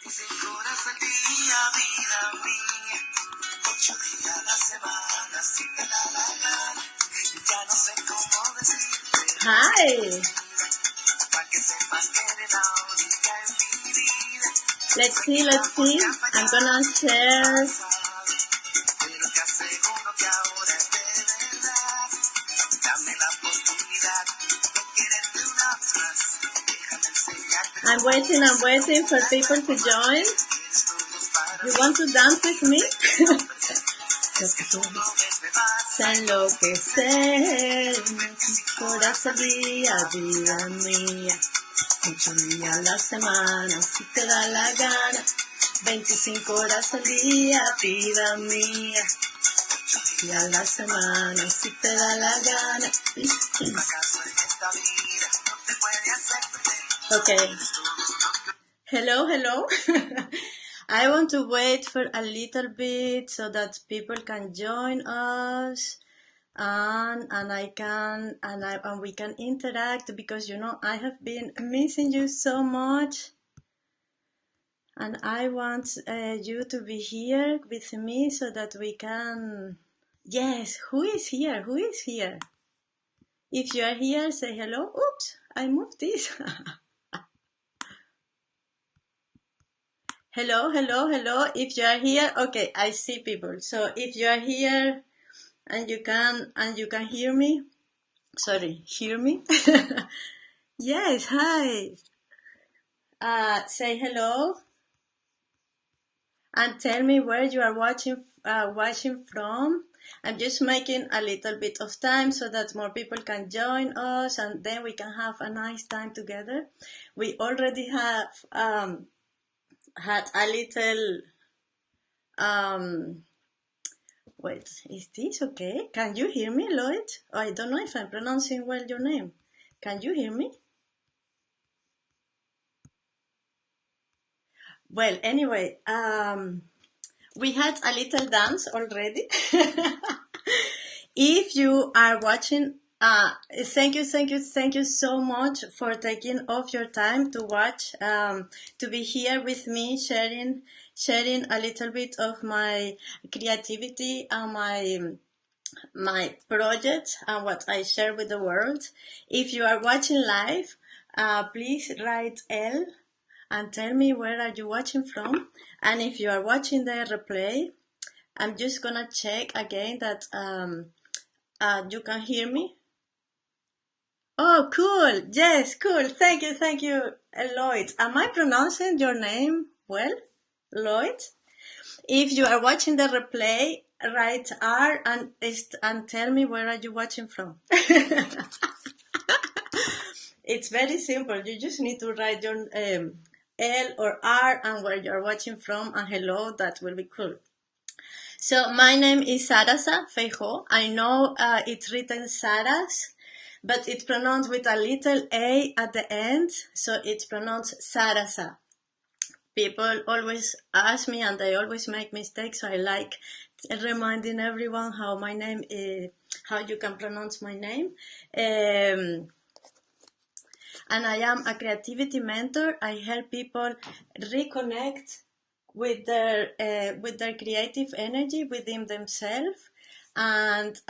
horas al día, vida mía, 8 días a la semana, si te da la gana, ya no sé cómo decirte. Hi. Para que sepas que eres la única en mi vida. Let's see. I'm gonna share. Pero te aseguro que ahora es de verdad. Dame la oportunidad de quererte una vez más. Déjame enseñarte. I'm waiting for people to join. You want to dance with me? Se enloquecer, horas al día, vida mía, 8 días a la semana, si te da la gana, 25 horas al día, vida mía, 8 días a la semana, si te da la gana. Okay. Hello. I want to wait for a little bit so that people can join us and we can interact, because I have been missing you so much, and I want you to be here with me so that we can. Yes, who is here? If you are here, say hello. Oops, I moved this. Hello. If you are here, okay, I see people. So if you are here and you can hear me, hear me. Yes, hi. Say hello and tell me where you are watching from. I'm just making a little bit of time so that more people can join us, and then we can have a nice time together. We already have had a little wait, is this okay? Can you hear me, Lloyd? I don't know if I'm pronouncing well your name. Can you hear me? Well, anyway, we had a little dance already. If you are watching, thank you so much for taking off your time to watch, to be here with me, sharing a little bit of my creativity and my projects and what I share with the world. If you are watching live, please write L and tell me where are you watching from. And if you are watching the replay, I'm just gonna check again that you can hear me. Oh, cool. Yes, cool. Thank you, Lloyd. Am I pronouncing your name well, Lloyd? If you are watching the replay, write R and tell me where are you watching from. It's very simple. You just need to write your L or R and where you're watching from, and hello. That will be cool. So my name is Sarasa Feijo. I know it's written Saras, but it's pronounced with a little A at the end, so it's pronounced Sarasa. People always ask me and they always make mistakes, so I like reminding everyone how my name is, how you can pronounce my name. And I am a creativity mentor. I help people reconnect with their creative energy within themselves, and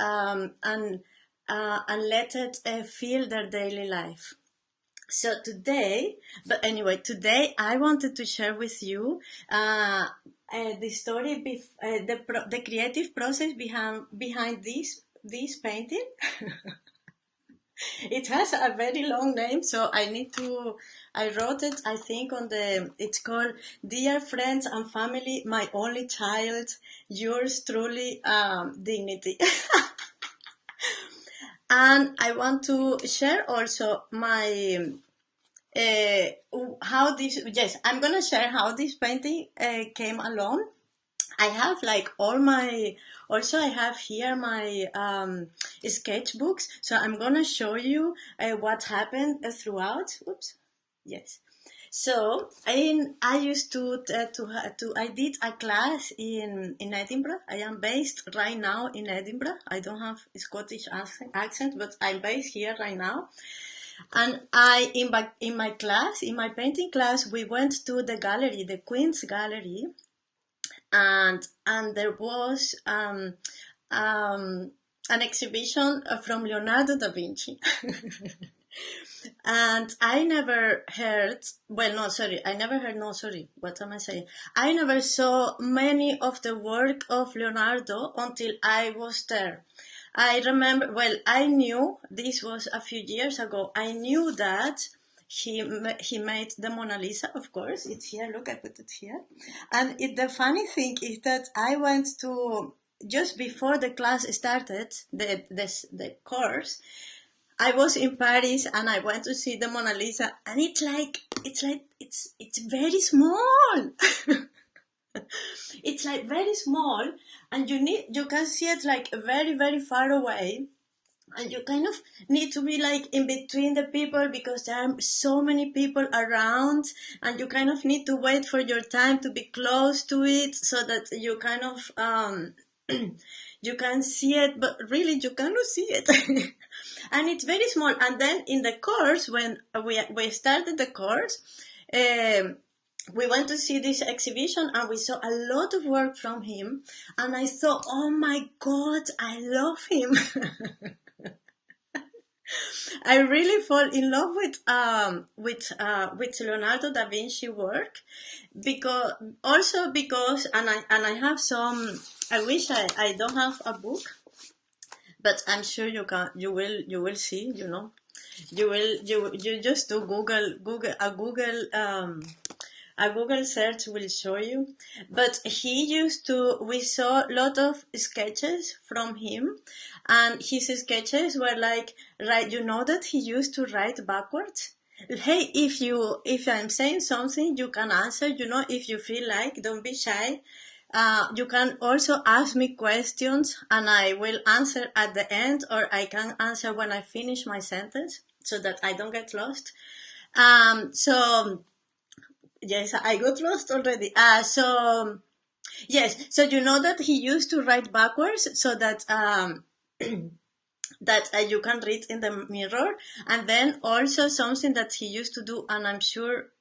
let it fill their daily life. So today I wanted to share with you the story, the creative process behind this painting. It has a very long name, so I wrote it, I think, it's called Dear Friends and Family, My Only Child, Yours Truly, Dignity. And I want to share also I'm gonna share how this painting came along. I have I have here my sketchbooks, so I'm gonna show you what happened throughout. Oops, yes. So I used to I did a class in Edinburgh. I am based right now in Edinburgh. I don't have a Scottish accent, but I'm based here right now. And in my class, in my painting class, we went to the gallery, the Queen's Gallery, and there was an exhibition from Leonardo da Vinci. And I never heard, well, no, sorry, I never heard, no, sorry, what am I saying? I never saw many of the work of Leonardo until I was there. I remember, well, I knew, this was a few years ago, I knew that he made the Mona Lisa, of course, it's here, look, I put it here. And the funny thing is that I went to, just before the class started, the course, I was in Paris and I went to see the Mona Lisa, and it's very small. It's like very small, and you can see it like very, very far away, and you kind of need to be like in between the people because there are so many people around, and you kind of need to wait for your time to be close to it so that you kind of you can see it, but really you cannot see it. And it's very small. And then in the course, when we started the course, we went to see this exhibition and we saw a lot of work from him, and I thought, oh my god, I love him. I really fall in love with Leonardo da Vinci work, because and I have some. I wish I don't have a book, but I'm sure you will see, you just do a Google search will show you. But we saw a lot of sketches from him, and his sketches were like, right, that he used to write backwards. Hey, if I'm saying something, you can answer, if you feel like, don't be shy. You can also ask me questions and I will answer at the end, or I can answer when I finish my sentence so that I don't get lost. So yes, I got lost already. Yes, so that he used to write backwards so that you can read in the mirror. And then also something that he used to do, and I'm sure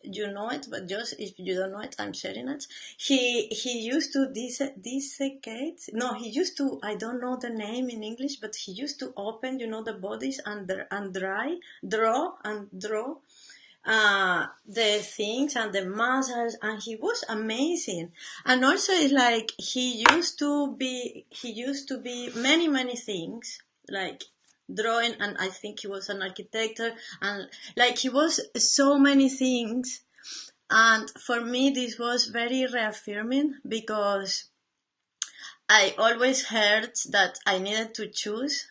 you know it, but just if you don't know it, I'm sharing it. He used to dissecate. No, he used to. I don't know the name in English, but he used to open, the bodies and draw the things and the muscles, and he was amazing. And also, it's like he used to be many things, like drawing, and I think he was an architect, and like he was so many things. And for me this was very reaffirming, because I always heard that I needed to choose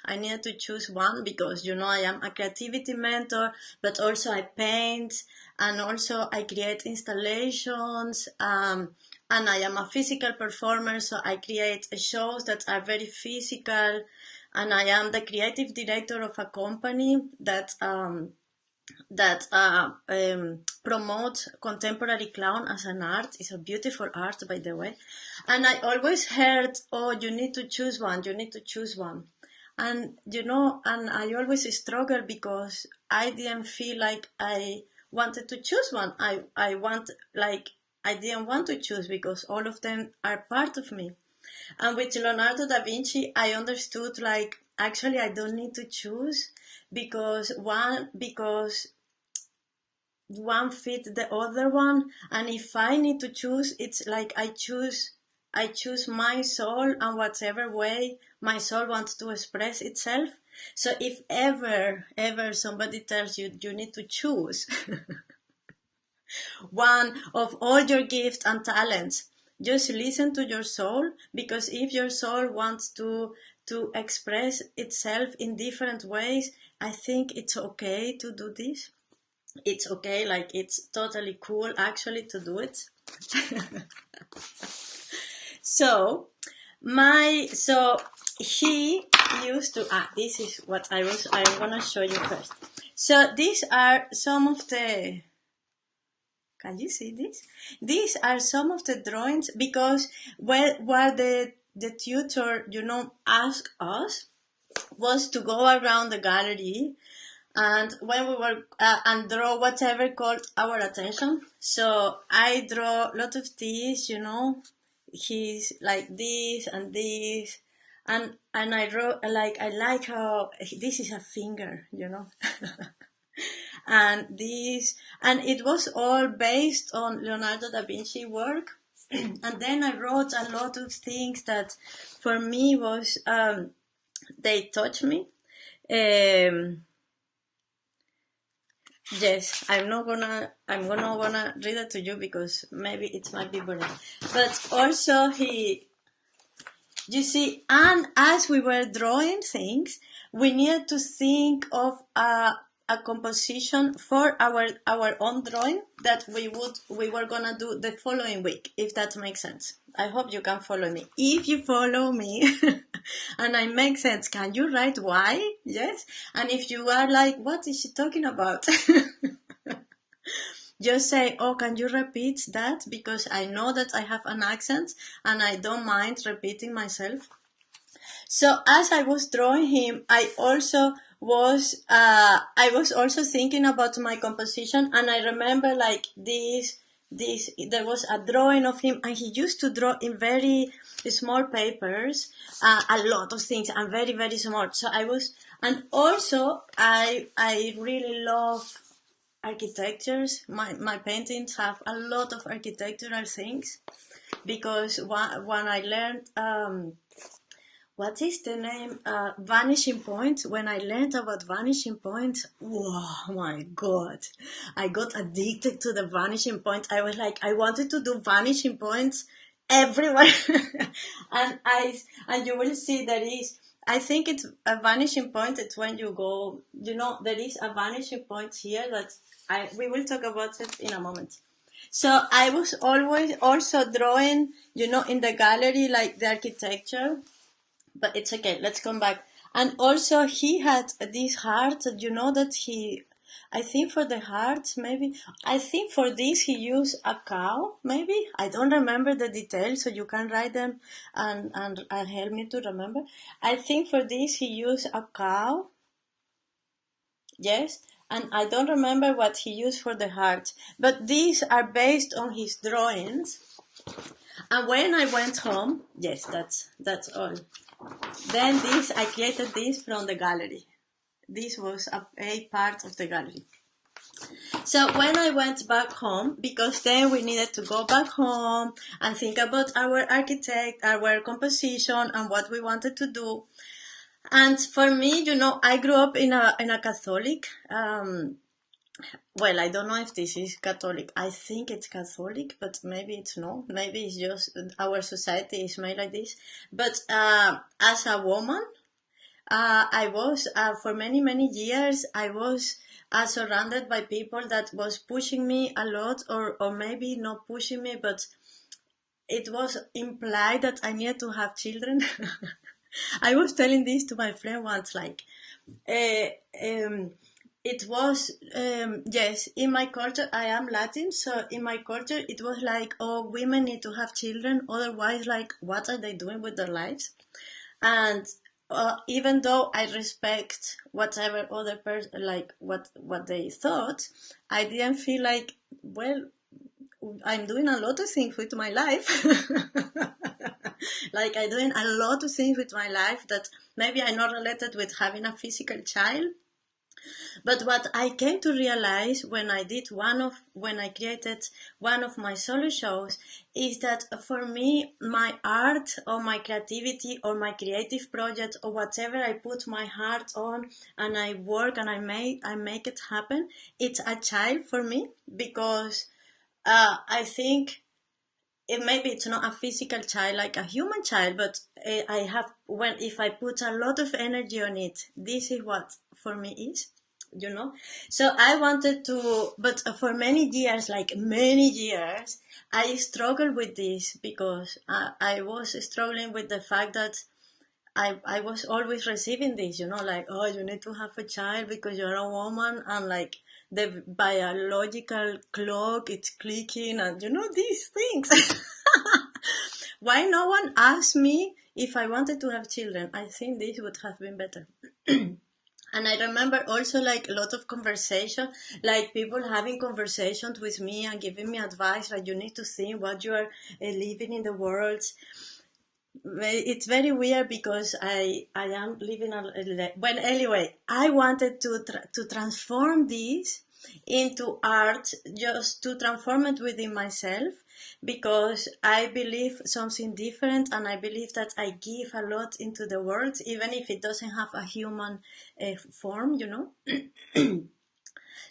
one, because I am a creativity mentor, but also I paint, and also I create installations, and I am a physical performer, so I create shows that are very physical, and I am the creative director of a company that promote contemporary clown as an art. It's a beautiful art, by the way. And I always heard, oh, you need to choose one. And, and I always struggle because I didn't feel like I wanted to choose one. I didn't want to choose because all of them are part of me. And with Leonardo da Vinci, I understood, like, actually I don't need to choose, because one fit the other one. And if I need to choose, it's like I choose my soul, and whatever way my soul wants to express itself. So if ever somebody tells you need to choose one of all your gifts and talents, just listen to your soul, because if your soul wants to express itself in different ways, I think it's okay to do this. It's okay, like it's totally cool actually to do it. So he used to, this is what I'm gonna show you first. So these are some of the, can you see this? These are some of the drawings, because what the tutor, asked us was to go around the gallery and when we were and draw whatever caught our attention. So I draw a lot of these, he's like this and this, and I wrote like I like how this is a finger, and this, and it was all based on Leonardo da Vinci work. And then I wrote a lot of things that for me was they touched me. Yes, I'm gonna read it to you because maybe it might be boring. But also you see, and as we were drawing things, we needed to think of a composition for our own drawing that we were gonna do the following week, if that makes sense. I hope you can follow me. If you follow me and I make sense, can you write why? Yes. And if you are like, what is she talking about? Just say, oh, can you repeat that? Because I know that I have an accent and I don't mind repeating myself. So as I was drawing him, I was also thinking about my composition, and I remember like this there was a drawing of him, and he used to draw in very small papers, a lot of things, and very very small. So and also I really love architectures. My paintings have a lot of architectural things because when I learned what is the name? Vanishing Point. When I learned about Vanishing Point, oh my God, I got addicted to the Vanishing Point. I was like, I wanted to do Vanishing Points everywhere. and you will see there is, I think it's a vanishing point. It's when you go, there is a vanishing point here that we will talk about it in a moment. So I was always also drawing, in the gallery, like the architecture, but it's okay. Let's come back. And also he had this heart, that I think for the heart, maybe, I think for this he used a cow, maybe. I don't remember the details, so you can write them and help me to remember. I think for this he used a cow, yes, and I don't remember what he used for the heart. But these are based on his drawings. And when I went home, yes, that's all. Then I created this from the gallery. This was a part of the gallery. So when I went back home, because then we needed to go back home and think about our architect, our composition, and what we wanted to do. And for me, I grew up in a Catholic. Well, I don't know if this is Catholic. I think it's Catholic, but maybe it's not. Maybe it's just our society is made like this. But as a woman, I was, for many, many years, I was surrounded by people that was pushing me a lot, or maybe not pushing me, but it was implied that I needed to have children. I was telling this to my friend once, like, it was, yes, in my culture, I am Latin, so in my culture, it was like, oh, women need to have children, otherwise, like, what are they doing with their lives? And even though I respect whatever other person, like, what they thought, I didn't feel like, well, I'm doing a lot of things with my life. Like, I'm doing a lot of things with my life that maybe I'm not related with having a physical child. But what I came to realize when I created one of my solo shows is that for me, my art or my creativity or my creative project or whatever I put my heart on and I work and I make it happen, it's a child for me, because I think maybe it's not a physical child like a human child, but if I put a lot of energy on it, this is what for me is. So I wanted to, but for many years, like many years, I struggled with this because I was struggling with the fact that I was always receiving this, like, oh, you need to have a child because you're a woman, and like the biological clock, it's clicking, and these things. Why no one asked me if I wanted to have children? I think this would have been better. And I remember also like a lot of conversation, like people having conversations with me and giving me advice, like you need to think what you are living in the world. It's very weird because I am living well, anyway, I wanted to transform this into art, just to transform it within myself, because I believe something different, and I believe that I give a lot into the world, even if it doesn't have a human form, you know.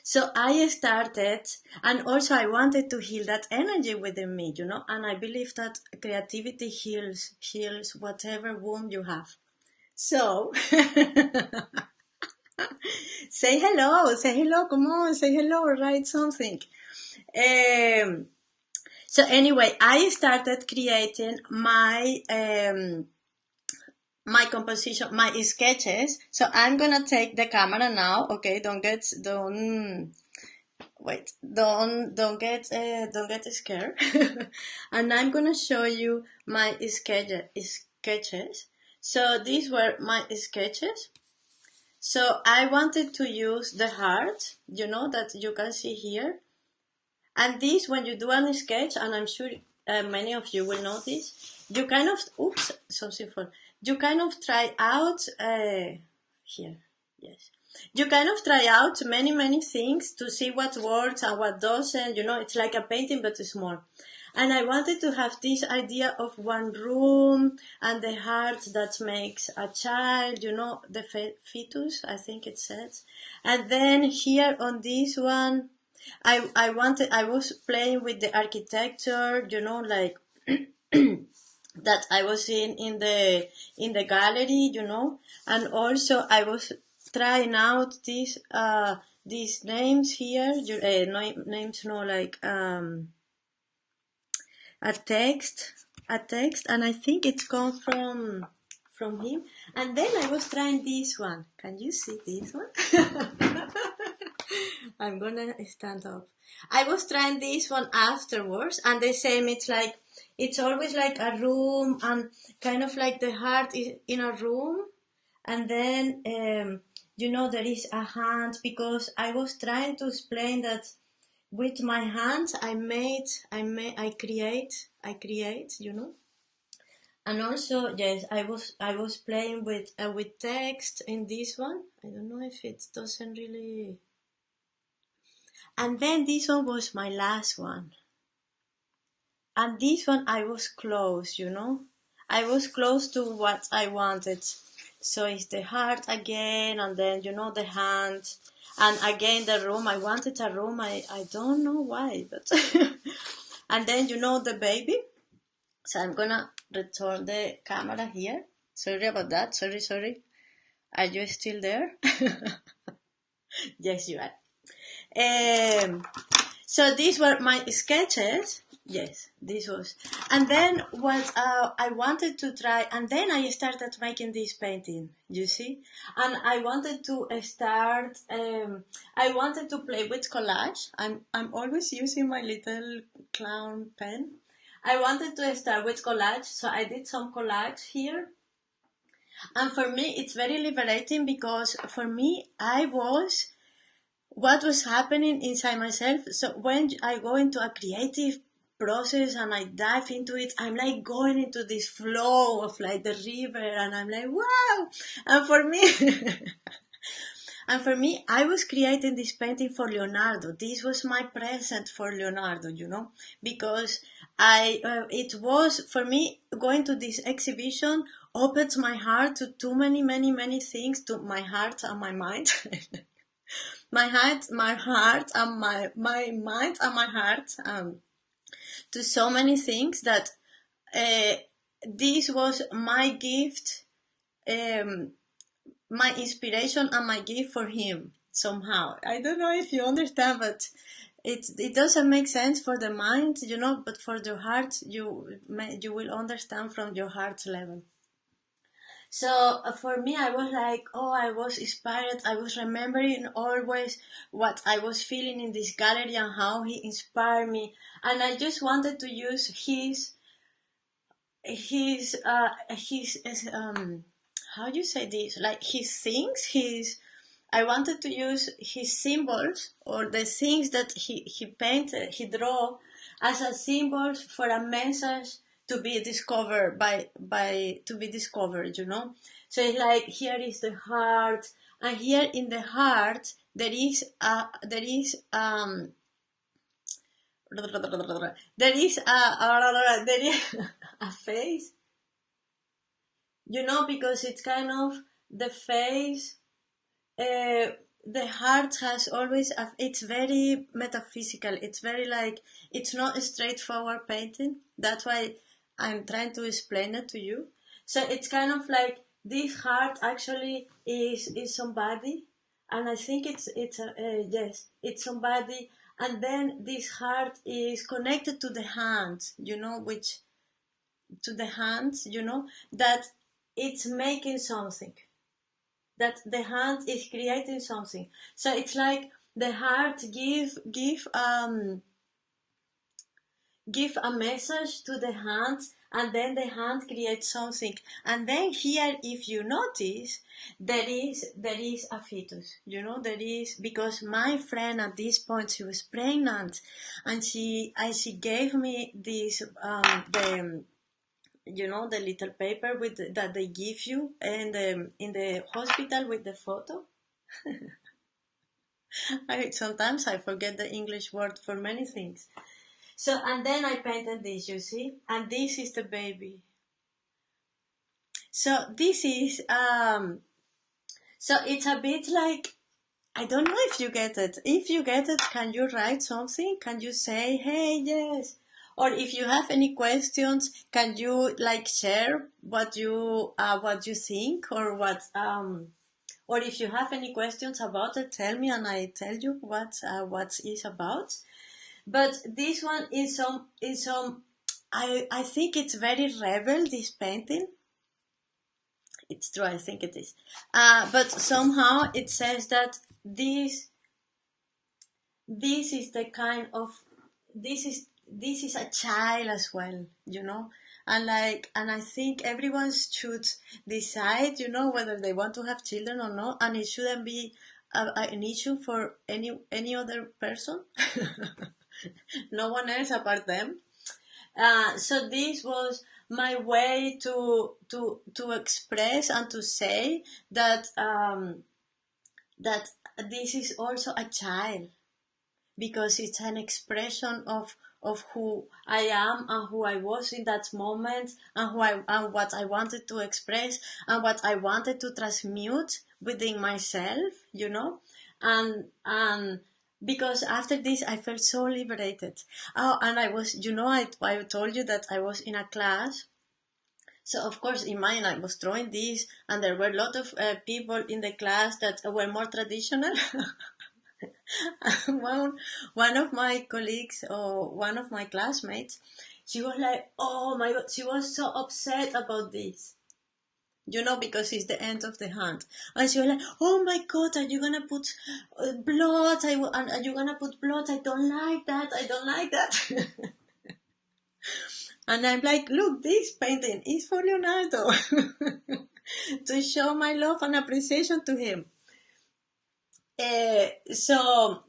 So I started, and also I wanted to heal that energy within me, you know, and I believe that creativity heals whatever wound you have. So say hello, come on, say hello, write something. Um, so anyway, I started creating my composition, my sketches. So I'm gonna take the camera now. Okay, don't wait, don't get scared. And I'm gonna show you my sketches. So these were my sketches. So I wanted to use the heart, you know, that you can see here. And this, when you do a sketch, and I'm sure many of you will know this, you kind of, oops, something for, you kind of try out, here, yes. You kind of try out many things to see what works and what doesn't, you know, it's like a painting, but it's more. And I wanted to have this idea of one room and the heart that makes a child, you know, the fetus, I think it says. And then here on this one, I was playing with the architecture, you know, like that I was in the gallery, you know, and also I was trying out these names here, no, names, no, like a text, and I think it comes from him. And then I was trying this one. Can you see this one? I'm gonna stand up. I was trying this one afterwards, and the same. It's always like a room, and kind of like the heart is in a room, and then you know, there is a hand, because I was trying to explain that with my hands I create, you know. And also, yes, I was playing with text in this one. I don't know if it doesn't really. And then this one was my last one. And this one I was close, you know. I was close to what I wanted. So it's the heart again, and then, you know, the hand. And again, the room. I wanted a room. I don't know why, but. And then, you know, the baby. So I'm gonna return the camera here. Sorry about that. Sorry. Are you still there? Yes, you are. So these were my sketches. Yes, this was. And then what I wanted to try, and then I started making this painting, you see? And I wanted to start, I wanted to play with collage. I'm always using my little clown pen. I wanted to start with collage, so I did some collage here. And for me, it's very liberating, because for me, what was happening inside myself. So when I go into a creative process and I dive into it, I'm like going into this flow of like the river, and I'm like, wow. And for me, and for me, I was creating this painting for Leonardo. This was my present for Leonardo, you know, because it was for me, going to this exhibition opens my heart to too many things, to my heart and my mind. My heart, and my mind and my heart, to so many things that uh, this was my gift, um, my inspiration and my gift for him somehow. I don't know if you understand, but it doesn't make sense for the mind, you know, but for the heart, you will understand from your heart level. So for me, I was like, oh, I was inspired. I was remembering always what I was feeling in this gallery and how he inspired me. And I just wanted to use his how you say this? Like his things, I wanted to use his symbols or the things that he painted, he draw as a symbols for a message to be discovered by to be discovered, you know. So it's like here is the heart, and here in the heart there is a face, you know, because it's kind of the face. uh, the heart has always it's very metaphysical, it's very like, it's not a straightforward painting. That's why I'm trying to explain it to you. So it's kind of like this heart actually is somebody, and I think yes, it's somebody. And then this heart is connected to the hand, you know, which to the hands, you know, that it's making something, that the hand is creating something. So it's like the heart give a message to the hand, and then the hand creates something. And then here, if you notice, there is a fetus, you know, there is, because my friend at this point, she was pregnant, and she gave me this the, you know, the little paper with that they give you in the hospital with the photo. Sometimes I forget the English word for many things. So, and then I painted this, you see, and this is the baby. So this is so it's a bit like, I don't know if you get it. If you get it, can you write something? Can you say, hey, yes? Or if you have any questions, can you like share what you think, or or if you have any questions about it, tell me and I tell you what is about. But this one is some I think it's very rebel, this painting. It's true, I think it is. But somehow it says that this is the kind of, this is a child as well, you know. And I think everyone should decide, you know, whether they want to have children or not, and it shouldn't be an issue for any other person. No one else apart them. So this was my way to express and to say that that this is also a child, because it's an expression of who I am and who I was in that moment, and and what I wanted to express, and what I wanted to transmute within myself, you know. And because after this I felt so liberated. Oh, and I was, you know, I told you that I was in a class. So of course in mine I was drawing this, and there were a lot of people in the class that were more traditional. one one of my colleagues, or one of my classmates, she was like, oh my god, she was so upset about this, you know, because it's the end of the hand. And she was like, oh my god, are you gonna put blood? And are you gonna put blood? I don't like that, I don't like that. And I'm like, look, this painting is for Leonardo. To show my love and appreciation to him. So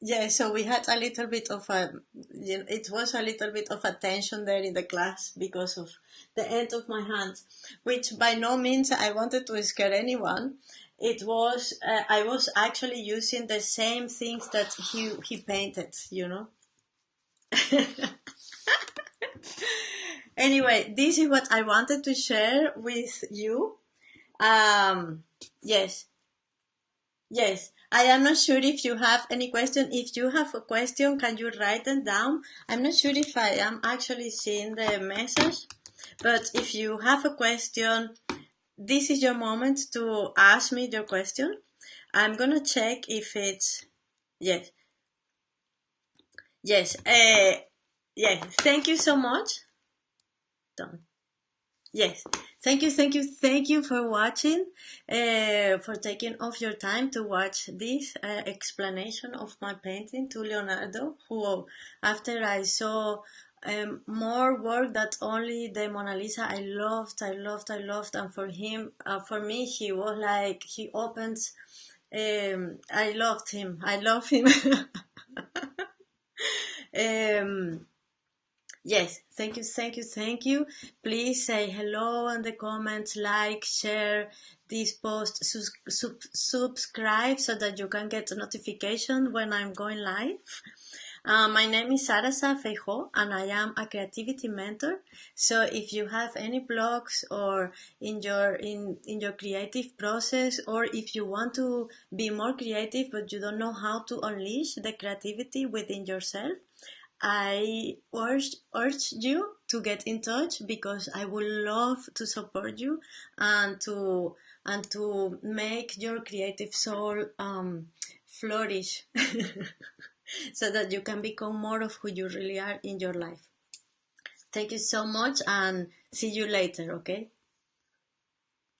yeah, so we had a little bit of a, you know, it was a little bit of a tension there in the class because of the end of my hand, which by no means I wanted to scare anyone. It was, I was actually using the same things that he painted, you know. Anyway, this is what I wanted to share with you. Um, yes, yes, I am not sure if you have any question. If you have a question, can you write them down? I'm not sure if I am actually seeing the message, but if you have a question, this is your moment to ask me your question. I'm gonna check if it's, yes, yes, yes. Thank you so much. Done. Yes. Thank you, thank you, thank you for watching, for taking off your time to watch this explanation of my painting to Leonardo, who, after I saw more work that only the Mona Lisa, I loved, I loved, I loved. And for him, for me, he was like, he opens I loved him. I love him. um, yes, thank you, thank you, thank you. Please say hello in the comments, like, share this post, subscribe so that you can get a notification when I'm going live. My name is Sarasa Feijo, and I am a creativity mentor. So if you have any blogs or in your creative process, or if you want to be more creative but you don't know how to unleash the creativity within yourself, I urge you to get in touch, because I would love to support you and to make your creative soul flourish so that you can become more of who you really are in your life. Thank you so much, and see you later, okay?